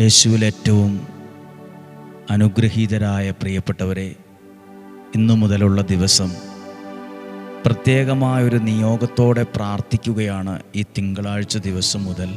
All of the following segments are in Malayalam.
യേശുവിൽ ഏറ്റവും അനുഗ്രഹീതരായ പ്രിയപ്പെട്ടവരെ, ഇന്നു മുതലുള്ള ദിവസം പ്രത്യേകമായൊരു നിയോഗത്തോടെ പ്രാർത്ഥിക്കുകയാണ്. ഈ തിങ്കളാഴ്ച ദിവസം മുതൽ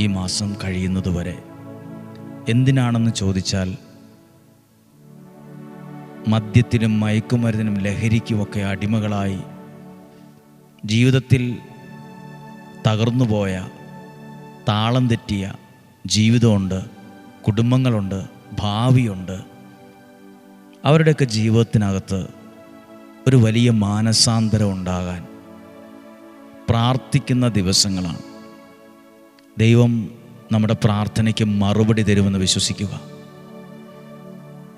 ഈ മാസം കഴിയുന്നതുവരെ. എന്തിനാണെന്ന് ചോദിച്ചാൽ, മദ്യത്തിനും മയക്കുമരുന്നിനും ലഹരിക്കുമൊക്കെ അടിമകളായി ജീവിതത്തിൽ തകർന്നുപോയ, താളം തെറ്റിയ ജീവിതമുണ്ട്, കുടുംബങ്ങളുണ്ട്, ഭാവിയുണ്ട്. അവരുടെയൊക്കെ ജീവിതത്തിനകത്ത് ഒരു വലിയ മാനസാന്തരം ഉണ്ടാകാൻ പ്രാർത്ഥിക്കുന്ന ദിവസങ്ങളാണ്. ദൈവം നമ്മുടെ പ്രാർത്ഥനയ്ക്ക് മറുപടി തരുമെന്ന് വിശ്വസിക്കുക.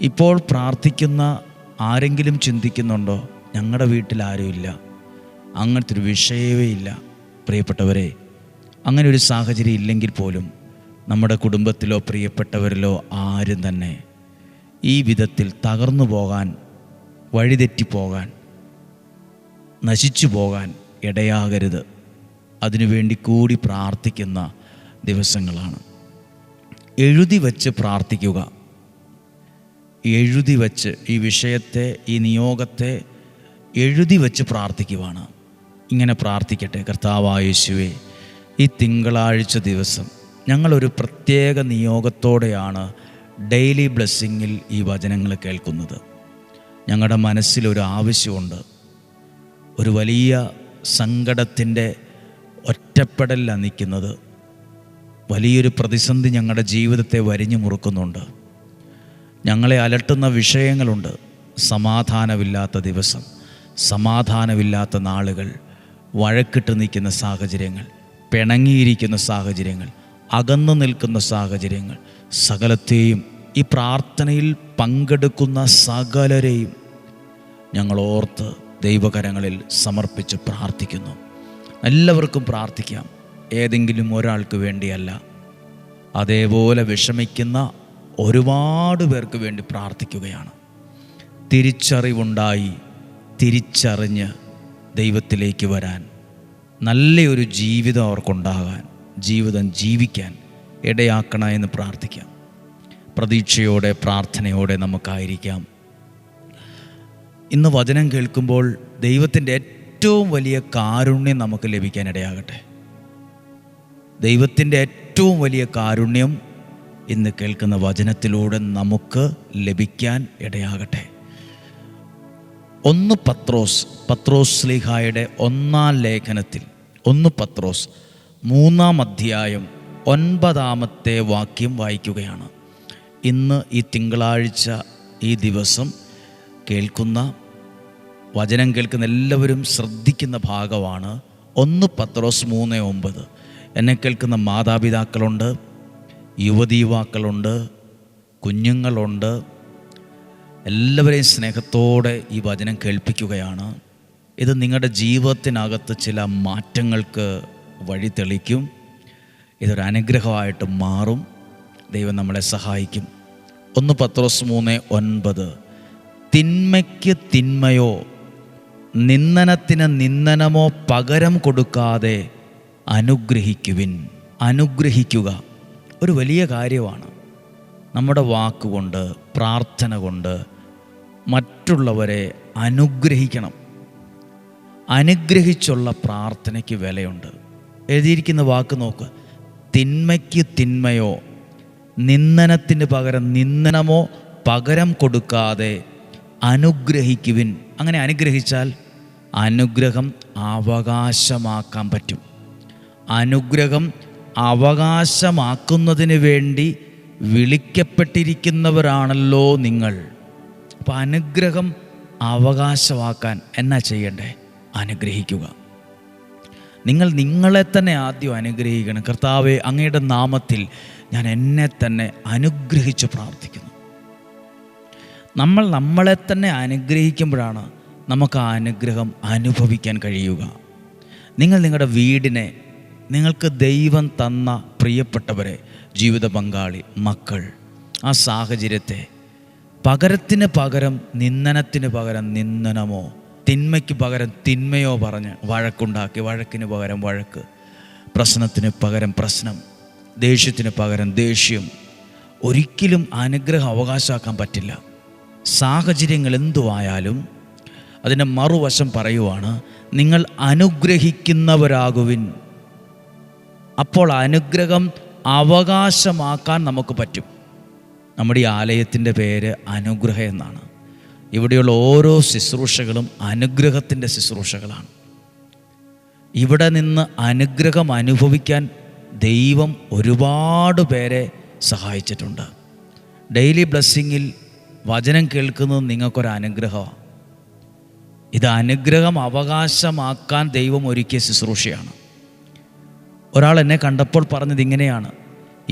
ഇപ്പോൾ പ്രാർത്ഥിക്കുന്ന ആരെങ്കിലും ചിന്തിക്കുന്നുണ്ടോ, ഞങ്ങളുടെ വീട്ടിൽ ആരുമില്ല, അങ്ങനത്തെ ഒരു വിഷയമേ ഇല്ല? പ്രിയപ്പെട്ടവരെ, അങ്ങനെ ഒരു സാഹചര്യം ഇല്ലെങ്കിൽ പോലും നമ്മുടെ കുടുംബത്തിലോ പ്രിയപ്പെട്ടവരിലോ ആരും തന്നെ ഈ വിധത്തിൽ തകർന്നു പോകാൻ, വഴിതെറ്റിപ്പോകാൻ, നശിച്ചു പോകാൻ ഇടയാകരുത്. അതിനുവേണ്ടി കൂടി പ്രാർത്ഥിക്കുന്ന ദിവസങ്ങളാണ്. എഴുതി വച്ച് പ്രാർത്ഥിക്കുക. എഴുതി വച്ച് ഈ വിഷയത്തെ, ഈ നിയോഗത്തെ എഴുതി വച്ച് പ്രാർത്ഥിക്കുവാണ്. ഇങ്ങനെ പ്രാർത്ഥിക്കട്ടെ: കർത്താവായ യേശുവേ, ഈ തിങ്കളാഴ്ച ദിവസം ഞങ്ങളൊരു പ്രത്യേക നിയോഗത്തോടെയാണ് ഡെയിലി ബ്ലെസ്സിങ്ങിൽ ഈ വചനങ്ങൾ കേൾക്കുന്നത്. ഞങ്ങളുടെ മനസ്സിലൊരു ആവശ്യമുണ്ട്. ഒരു വലിയ സങ്കടത്തിൻ്റെ ഒറ്റപ്പെടലിലാണ് നിൽക്കുന്നത്. വലിയൊരു പ്രതിസന്ധി ഞങ്ങളുടെ ജീവിതത്തെ വരിഞ്ഞു മുറുക്കുന്നുണ്ട്. ഞങ്ങളെ അലട്ടുന്ന വിഷയങ്ങളുണ്ട്. സമാധാനമില്ലാത്ത ദിവസം, സമാധാനമില്ലാത്ത നാളുകൾ, വഴക്കിട്ട് നിൽക്കുന്ന സാഹചര്യങ്ങൾ, പിണങ്ങിയിരിക്കുന്ന സാഹചര്യങ്ങൾ, അകന്നു നിൽക്കുന്ന സാഹചര്യങ്ങൾ, സകലത്തെയും, ഈ പ്രാർത്ഥനയിൽ പങ്കെടുക്കുന്ന സകലരെയും ഞങ്ങൾ ഓർത്ത് ദൈവകരങ്ങളിൽ സമർപ്പിച്ച് പ്രാർത്ഥിക്കുന്നു. എല്ലാവർക്കും പ്രാർത്ഥിക്കാം, ഏതെങ്കിലും ഒരാൾക്ക് വേണ്ടിയല്ല. അതേപോലെ വിഷമിക്കുന്ന ഒരുപാട് പേർക്ക് വേണ്ടി പ്രാർത്ഥിക്കുകയാണ്. തിരിച്ചറിവുണ്ടായി, തിരിച്ചറിഞ്ഞ് ദൈവത്തിലേക്ക് വരാൻ, നല്ലൊരു ജീവിതം അവർക്കുണ്ടാകാൻ, ജീവിതം ജീവിക്കാൻ ഇടയാക്കണം എന്ന് പ്രാർത്ഥിക്കാം. പ്രതീക്ഷയോടെ, പ്രാർത്ഥനയോടെ നമുക്കായിരിക്കാം. ഇന്ന് വചനം കേൾക്കുമ്പോൾ ദൈവത്തിൻ്റെ ഏറ്റവും വലിയ കാരുണ്യം നമുക്ക് ലഭിക്കാൻ ഇടയാകട്ടെ. ദൈവത്തിൻ്റെ ഏറ്റവും വലിയ കാരുണ്യം ഇന്ന് കേൾക്കുന്ന വചനത്തിലൂടെ നമുക്ക് ലഭിക്കാൻ ഇടയാകട്ടെ. 1 പത്രോസ് ശ്ലീഹായുടെ 1-ാം ലേഖനത്തിൽ, 1 പത്രോസ് 3-ാം അധ്യായം 9-ാമത്തെ വാക്യം വായിക്കുകയാണ്. ഇന്ന് ഈ തിങ്കളാഴ്ച ഈ ദിവസം കേൾക്കുന്ന, വചനം കേൾക്കുന്ന എല്ലാവരും ശ്രദ്ധിക്കുന്ന ഭാഗമാണ് 1 പത്രോസ് 3:9. എന്നെ കേൾക്കുന്ന മാതാപിതാക്കളുണ്ട്, യുവതീവാക്കളുണ്ട്, കുഞ്ഞുങ്ങളുണ്ട്. എല്ലാവരെയും സ്നേഹത്തോടെ ഈ വചനം കേൾപ്പിക്കുകയാണ്. ഇത് നിങ്ങളുടെ ജീവിതത്തിനകത്ത് ചില മാറ്റങ്ങൾക്ക് വഴി തെളിക്കും. ഇതൊരു അനുഗ്രഹമായിട്ട് മാറും. ദൈവം നമ്മളെ സഹായിക്കും. 1 പത്രോസ് 3:9. തിന്മയ്ക്ക് തിന്മയോ നിന്ദനത്തിന് നിന്ദനമോ പകരം കൊടുക്കാതെ അനുഗ്രഹിക്കുവിൻ. അനുഗ്രഹിക്കുക ഒരു വലിയ കാര്യമാണ്. നമ്മുടെ വാക്കുകൊണ്ട്, പ്രാർത്ഥന കൊണ്ട് മറ്റുള്ളവരെ അനുഗ്രഹിക്കണം. അനുഗ്രഹിച്ചുള്ള പ്രാർത്ഥനയ്ക്ക് വിലയുണ്ട്. എഴുതിയിരിക്കുന്ന വാക്ക് നോക്ക്: തിന്മയ്ക്ക് തിന്മയോ നിന്ദനത്തിന് പകരം നിന്ദനമോ പകരം കൊടുക്കാതെ അനുഗ്രഹിക്കുവിൻ. അങ്ങനെ അനുഗ്രഹിച്ചാൽ അനുഗ്രഹം അവകാശമാക്കാൻ പറ്റും. അനുഗ്രഹം അവകാശമാക്കുന്നതിന് വേണ്ടി വിളിക്കപ്പെട്ടിരിക്കുന്നവരാണല്ലോ നിങ്ങൾ. അപ്പോൾ അനുഗ്രഹം അവകാശമാക്കാൻ എന്നാ ചെയ്യണ്ടേ? അനുഗ്രഹിക്കുക. നിങ്ങൾ നിങ്ങളെ തന്നെ ആദ്യം അനുഗ്രഹിക്കണം. കർത്താവേ, അങ്ങയുടെ നാമത്തിൽ ഞാൻ എന്നെ തന്നെ അനുഗ്രഹിച്ച് പ്രാർത്ഥിക്കുന്നു. നമ്മൾ നമ്മളെ തന്നെ അനുഗ്രഹിക്കുമ്പോഴാണ് നമുക്ക് ആ അനുഗ്രഹം അനുഭവിക്കാൻ കഴിയുക. നിങ്ങൾ നിങ്ങളുടെ വീടിനെ, നിങ്ങൾക്ക് ദൈവം തന്ന പ്രിയപ്പെട്ടവരെ, ജീവിത പങ്കാളി, മക്കൾ, ആ സാഹചര്യത്തെ പകരത്തിന് പകരം നിന്ദനത്തിന് പകരം നിന്ദനമോ തിന്മയ്ക്ക് പകരം തിന്മയോ പറഞ്ഞ് വഴക്കുണ്ടാക്കി, വഴക്കിന് പകരം വഴക്ക്, പ്രശ്നത്തിന് പകരം പ്രശ്നം, ദേഷ്യത്തിന് പകരം ദേഷ്യം, ഒരിക്കലും അനുഗ്രഹം അവകാശമാക്കാൻ പറ്റില്ല. സാഹചര്യങ്ങൾ എന്തുവായാലും അതിൻ്റെ മറുവശം പറയുവാണ്, നിങ്ങൾ അനുഗ്രഹിക്കുന്നവരാകുവിൻ. അപ്പോൾ അനുഗ്രഹം അവകാശമാക്കാൻ നമുക്ക് പറ്റും. നമ്മുടെ ഈ ആലയത്തിൻ്റെ പേര് അനുഗ്രഹം എന്നാണ്. ഇവിടെയുള്ള ഓരോ ശുശ്രൂഷകളും അനുഗ്രഹത്തിൻ്റെ ശുശ്രൂഷകളാണ്. ഇവിടെ നിന്ന് അനുഗ്രഹം അനുഭവിക്കാൻ ദൈവം ഒരുപാട് പേരെ സഹായിച്ചിട്ടുണ്ട്. ഡെയിലി ബ്ലെസ്സിങ്ങിൽ വചനം കേൾക്കുന്നത് നിങ്ങൾക്കൊരു അനുഗ്രഹമാണ്. ഇത് അനുഗ്രഹം അവകാശമാക്കാൻ ദൈവം ഒരുക്കിയ ശുശ്രൂഷയാണ്. ഒരാൾ എന്നെ കണ്ടപ്പോൾ പറഞ്ഞത് ഇങ്ങനെയാണ്: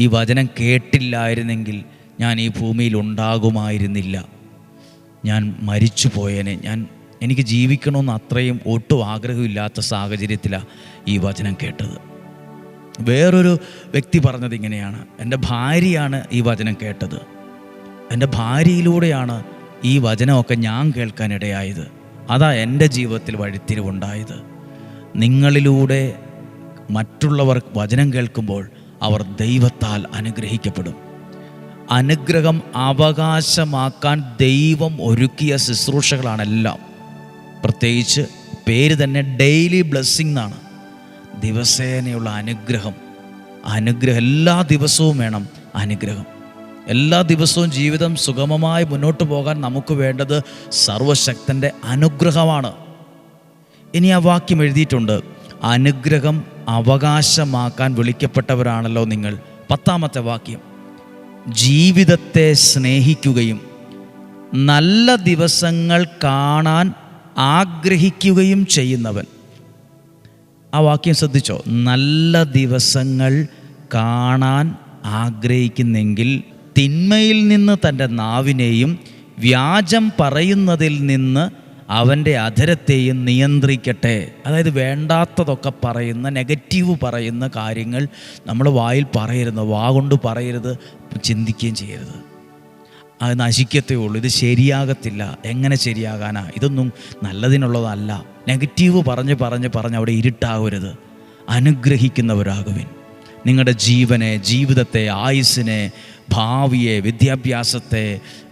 ഈ വചനം കേട്ടില്ലായിരുന്നെങ്കിൽ ഞാൻ ഈ ഭൂമിയിൽ ഉണ്ടാകുമായിരുന്നില്ല, ഞാൻ മരിച്ചു പോയേനെ. എനിക്ക് ജീവിക്കണമെന്ന് അത്രയും ഒട്ടും ആഗ്രഹമില്ലാത്ത സാഹചര്യത്തിലാണ് ഈ വചനം കേട്ടത്. വേറൊരു വ്യക്തി പറഞ്ഞത് ഇങ്ങനെയാണ്: എൻ്റെ ഭാര്യയാണ് ഈ വചനം കേട്ടത്, എൻ്റെ ഭാര്യയിലൂടെയാണ് ഈ വചനമൊക്കെ ഞാൻ കേൾക്കാനിടയായത്, അതാ എൻ്റെ ജീവിതത്തിൽ വഴിത്തിരിവുണ്ടായത്. നിങ്ങളിലൂടെ മറ്റുള്ളവർ വചനം കേൾക്കുമ്പോൾ അവർ ദൈവത്താൽ അനുഗ്രഹിക്കപ്പെടും. അനുഗ്രഹം അവകാശമാക്കാൻ ദൈവം ഒരുക്കിയ ശുശ്രൂഷകളാണെല്ലാം. പ്രത്യേകിച്ച് പേര് തന്നെ ഡെയിലി ബ്ലെസ്സിങ് എന്നാണ്. ദിവസേനയുള്ള അനുഗ്രഹം. എല്ലാ ദിവസവും വേണം അനുഗ്രഹം. എല്ലാ ദിവസവും ജീവിതം സുഗമമായി മുന്നോട്ട് പോകാൻ നമുക്ക് വേണ്ടത് സർവശക്തൻ്റെ അനുഗ്രഹമാണ്. ഇനി ആ വാക്യം എഴുതിയിട്ടുണ്ട്, അനുഗ്രഹം അവകാശമാക്കാൻ വിളിക്കപ്പെട്ടവരാണല്ലോ നിങ്ങൾ. 10ാമത്തെ വാക്യം, ജീവിതത്തെ സ്നേഹിക്കുകയും നല്ല ദിവസങ്ങൾ കാണാൻ ആഗ്രഹിക്കുകയും ചെയ്യുന്നവൻ. ആ വാക്യം ശ്രദ്ധിച്ചോ? നല്ല ദിവസങ്ങൾ കാണാൻ ആഗ്രഹിക്കുന്നെങ്കിൽ തിന്മയിൽ നിന്ന് തൻ്റെ നാവിനെയും വ്യാജം പറയുന്നതിൽ നിന്ന് അവൻ്റെ അധരത്തെയും നിയന്ത്രിക്കട്ടെ. അതായത് വേണ്ടാത്തതൊക്കെ പറയുന്ന, നെഗറ്റീവ് പറയുന്ന കാര്യങ്ങൾ നമ്മൾ വായിൽ പറയരുത്, വാ കൊണ്ട് പറയരുത്, ചിന്തിക്കുകയും ചെയ്യരുത്. അത് നശിക്കത്തേ ഉള്ളൂ, ഇത് ശരിയാകത്തില്ല. എങ്ങനെ ശരിയാകാനാ? ഇതൊന്നും നല്ലതിനുള്ളതല്ല. നെഗറ്റീവ് പറഞ്ഞ് പറഞ്ഞ് പറഞ്ഞ് അവിടെ ഇരുട്ടാകരുത്. അനുഗ്രഹിക്കുന്നവരാകുവിൻ. നിങ്ങളുടെ ജീവനെ, ജീവിതത്തെ, ആയുസ്സിനെ, ഭാവിയെ, വിദ്യാഭ്യാസത്തെ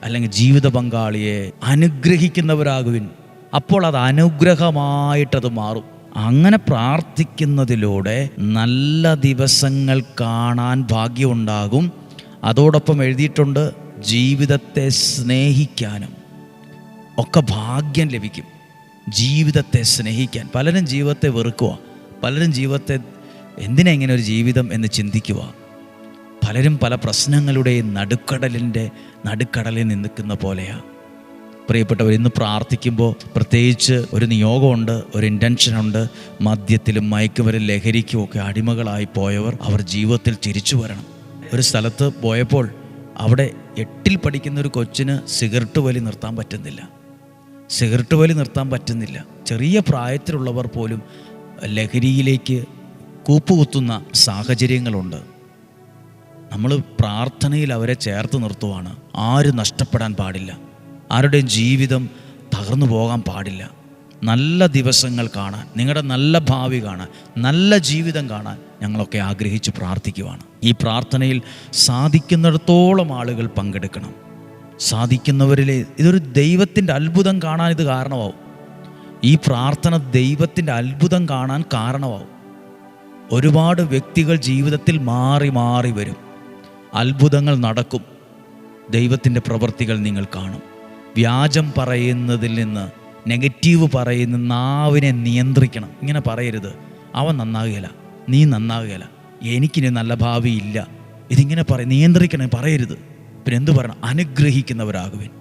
അല്ലെങ്കിൽ ജീവിത പങ്കാളിയെ അനുഗ്രഹിക്കുന്നവരാകുവിൻ. അപ്പോൾ അത് അനുഗ്രഹമായിട്ടത് മാറും. അങ്ങനെ പ്രാർത്ഥിക്കുന്നതിലൂടെ നല്ല ദിവസങ്ങൾ കാണാൻ ഭാഗ്യമുണ്ടാകും. അതോടൊപ്പം എഴുതിയിട്ടുണ്ട്, ജീവിതത്തെ സ്നേഹിക്കാനും ഒക്കെ ഭാഗ്യം ലഭിക്കും. ജീവിതത്തെ സ്നേഹിക്കാൻ. പലരും ജീവിതത്തെ വെറുക്കുക, പലരും ജീവിതത്തെ എന്തിനാ ഇങ്ങനെ ഒരു ജീവിതം എന്ന് ചിന്തിക്കുക. പലരും പല പ്രശ്നങ്ങളുടെയും നടുക്കടലിൽ നിൽക്കുന്ന പോലെയാണ്. പ്രിയപ്പെട്ടവർ, ഇന്ന് പ്രാർത്ഥിക്കുമ്പോൾ പ്രത്യേകിച്ച് ഒരു നിയോഗമുണ്ട്, ഒരു ഇൻറ്റൻഷനുണ്ട്. മദ്യത്തിലും മയക്കുമരുന്നും ലഹരിക്കുമൊക്കെ അടിമകളായി പോയവർ അവർ ജീവിതത്തിൽ തിരിച്ചു വരണം. ഒരു സ്ഥലത്ത് പോയപ്പോൾ അവിടെ 8ൽ പഠിക്കുന്ന ഒരു കൊച്ചിന് സിഗരറ്റ് വലി നിർത്താൻ പറ്റുന്നില്ല. ചെറിയ പ്രായത്തിലുള്ളവർ പോലും ലഹരിയിലേക്ക് കൂപ്പുകുത്തുന്ന സാഹചര്യങ്ങളുണ്ട്. നമ്മൾ പ്രാർത്ഥനയിൽ അവരെ ചേർത്ത് നിർത്തുവാണ്. ആരും നഷ്ടപ്പെടാൻ പാടില്ല, ആരുടെയും ജീവിതം തകർന്നു പോകാൻ പാടില്ല. നല്ല ദിവസങ്ങൾ കാണാൻ, നിങ്ങളുടെ നല്ല ഭാവി കാണാൻ, നല്ല ജീവിതം കാണാൻ ഞങ്ങളൊക്കെ ആഗ്രഹിച്ച് പ്രാർത്ഥിക്കുവാണ്. ഈ പ്രാർത്ഥനയിൽ സാധിക്കുന്നിടത്തോളം ആളുകൾ പങ്കെടുക്കണം. സാധിക്കുന്നവരിലെ ഇതൊരു ദൈവത്തിൻ്റെ അത്ഭുതം കാണാൻ ഇത് കാരണമാവും. ഈ പ്രാർത്ഥന ദൈവത്തിൻ്റെ അത്ഭുതം കാണാൻ കാരണമാവും. ഒരുപാട് വ്യക്തികൾ ജീവിതത്തിൽ മാറി മാറി വരും. അത്ഭുതങ്ങൾ നടക്കും. ദൈവത്തിൻ്റെ പ്രവൃത്തികൾ നിങ്ങൾ കാണും. വ്യാജം പറയുന്നതിൽ നിന്ന്, നെഗറ്റീവ് പറയുന്ന നാവിനെ നിയന്ത്രിക്കണം. ഇങ്ങനെ പറയരുത്, അവൻ നന്നാകുകയില്ല, നീ നന്നാകുകയില്ല, എനിക്കിനി നല്ല ഭാവിയില്ല, ഇതിങ്ങനെ നിയന്ത്രിക്കണം, പറയരുത്. പിന്നെ എന്തു പറയണം? അനുഗ്രഹിക്കുന്നവരാകുവിൻ.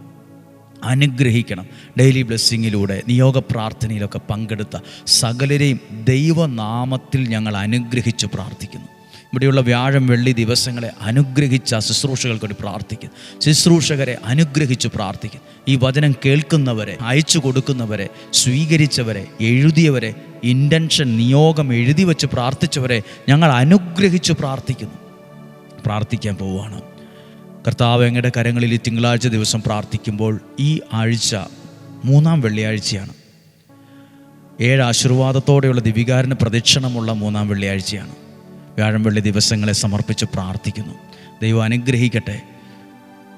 അനുഗ്രഹിക്കണം. ഡെയിലി ബ്ലെസ്സിങ്ങിലൂടെ, നിയോഗ പ്രാർത്ഥനയിലൊക്കെ പങ്കെടുത്ത സകലരെയും ദൈവനാമത്തിൽ ഞങ്ങൾ അനുഗ്രഹിച്ച് പ്രാർത്ഥിക്കുന്നു. ഇവിടെയുള്ള വ്യാഴം വെള്ളി ദിവസങ്ങളെ അനുഗ്രഹിച്ച ശുശ്രൂഷകൾക്ക് വേണ്ടി പ്രാർത്ഥിക്കുന്നു. ശുശ്രൂഷകരെ അനുഗ്രഹിച്ച് പ്രാർത്ഥിക്കുന്നു. ഈ വചനം കേൾക്കുന്നവരെ, അയച്ചു കൊടുക്കുന്നവരെ, സ്വീകരിച്ചവരെ, എഴുതിയവരെ, ഇൻറ്റൻഷൻ നിയോഗം എഴുതി വെച്ച് പ്രാർത്ഥിച്ചവരെ ഞങ്ങൾ അനുഗ്രഹിച്ച് പ്രാർത്ഥിക്കാൻ പോവുകയാണ്. കർത്താവ് അങ്ങയുടെ കരങ്ങളിൽ ഈ തിങ്കളാഴ്ച ദിവസം പ്രാർത്ഥിക്കുമ്പോൾ ഈ ആഴ്ച 3-ാം വെള്ളിയാഴ്ചയാണ്. 7 ആശീർവാദത്തോടെയുള്ള ദിവികാരന് പ്രദക്ഷിണമുള്ള 3-ാം വെള്ളിയാഴ്ചയാണ്. വ്യാഴം വെള്ളി ദിവസങ്ങളെ സമർപ്പിച്ച് പ്രാർത്ഥിക്കുന്നു. ദൈവം അനുഗ്രഹിക്കട്ടെ.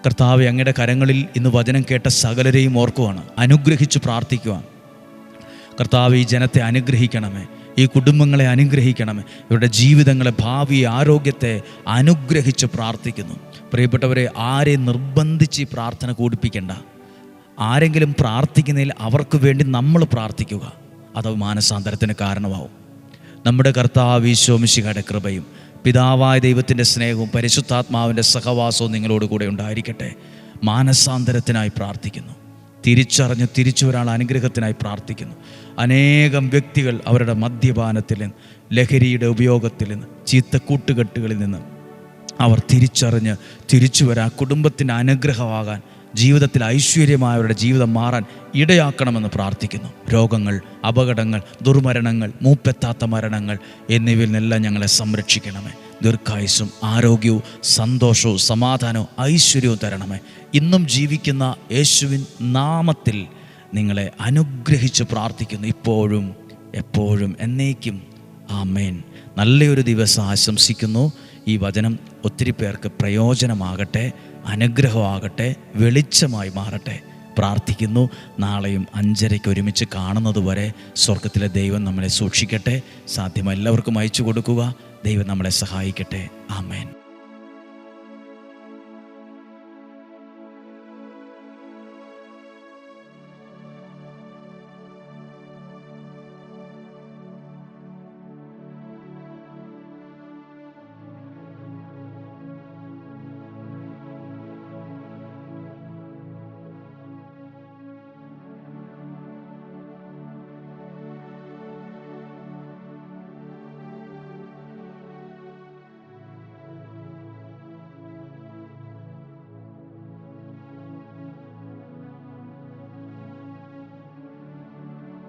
കർത്താവെ, അങ്ങയുടെ കരങ്ങളിൽ ഇന്ന് വചനം കേട്ട സകലരെയും ഓർക്കുവാണ്, അനുഗ്രഹിച്ച് പ്രാർത്ഥിക്കുവാണ്. കർത്താവ്, ഈ ജനത്തെ അനുഗ്രഹിക്കണമേ, ഈ കുടുംബങ്ങളെ അനുഗ്രഹിക്കണമേ, ഇവരുടെ ജീവിതങ്ങളെ, ഭാവി, ആരോഗ്യത്തെ അനുഗ്രഹിച്ച് പ്രാർത്ഥിക്കുന്നു. പ്രിയപ്പെട്ടവരെ, ആരെ നിർബന്ധിച്ച് ഈ പ്രാർത്ഥന കൂടിപ്പിക്കേണ്ട. ആരെങ്കിലും പ്രാർത്ഥിക്കുന്നതിൽ അവർക്ക് വേണ്ടി നമ്മൾ പ്രാർത്ഥിക്കുക. അത് മാനസാന്തരത്തിന് കാരണമാവും. നമ്മുടെ കർത്താവ് ഈശോ മിശിഹായുടെ കൃപയും പിതാവായ ദൈവത്തിൻ്റെ സ്നേഹവും പരിശുദ്ധാത്മാവിൻ്റെ സഹവാസവും നിങ്ങളോട് കൂടെ ഉണ്ടായിരിക്കട്ടെ. മാനസാന്തരത്തിനായി പ്രാർത്ഥിക്കുന്നു. തിരിച്ചറിഞ്ഞ് തിരിച്ചു വരാനുള്ള അനുഗ്രഹത്തിനായി പ്രാർത്ഥിക്കുന്നു. അനേകം വ്യക്തികൾ അവരുടെ മദ്യപാനത്തിൽ നിന്ന്, ലഹരിയുടെ ഉപയോഗത്തിൽ നിന്ന്, ചീത്ത കൂട്ടുകെട്ടുകളിൽ നിന്ന് അവർ തിരിച്ചറിഞ്ഞ് തിരിച്ചു വരാൻ, കുടുംബത്തിൻ്റെ അനുഗ്രഹമാകാൻ, ജീവിതത്തിൽ ഐശ്വര്യമായവരുടെ ജീവിതം മാറാൻ ഇടയാക്കണമെന്ന് പ്രാർത്ഥിക്കുന്നു. രോഗങ്ങൾ, അപകടങ്ങൾ, ദുർമരണങ്ങൾ, മൂപ്പെത്താത്ത മരണങ്ങൾ എന്നിവയിൽ നിന്നെല്ലാം ഞങ്ങളെ സംരക്ഷിക്കണമേ. ദീർഘായുസ്സും ആരോഗ്യവും സന്തോഷവും സമാധാനവും ഐശ്വര്യവും തരണമേ. ഇന്നും ജീവിക്കുന്ന യേശുവിൻ നാമത്തിൽ നിങ്ങളെ അനുഗ്രഹിച്ച് പ്രാർത്ഥിക്കുന്നു, ഇപ്പോഴും എപ്പോഴും എന്നേക്കും. ആമേൻ. നല്ലൊരു ദിവസം ആശംസിക്കുന്നു. ഈ വചനം ഒത്തിരി പേർക്ക് പ്രയോജനമാകട്ടെ, അനുഗ്രഹമാകട്ടെ, വെളിച്ചമായി മാറട്ടെ പ്രാർത്ഥിക്കുന്നു. നാളെയും 5:30 ഒരുമിച്ച് കാണുന്നത് വരെ സ്വർഗത്തിലെ ദൈവം നമ്മളെ സൂക്ഷിക്കട്ടെ. സാധ്യം എല്ലാവർക്കും അയച്ചു കൊടുക്കുക. ദൈവം നമ്മളെ സഹായിക്കട്ടെ. ആമേൻ.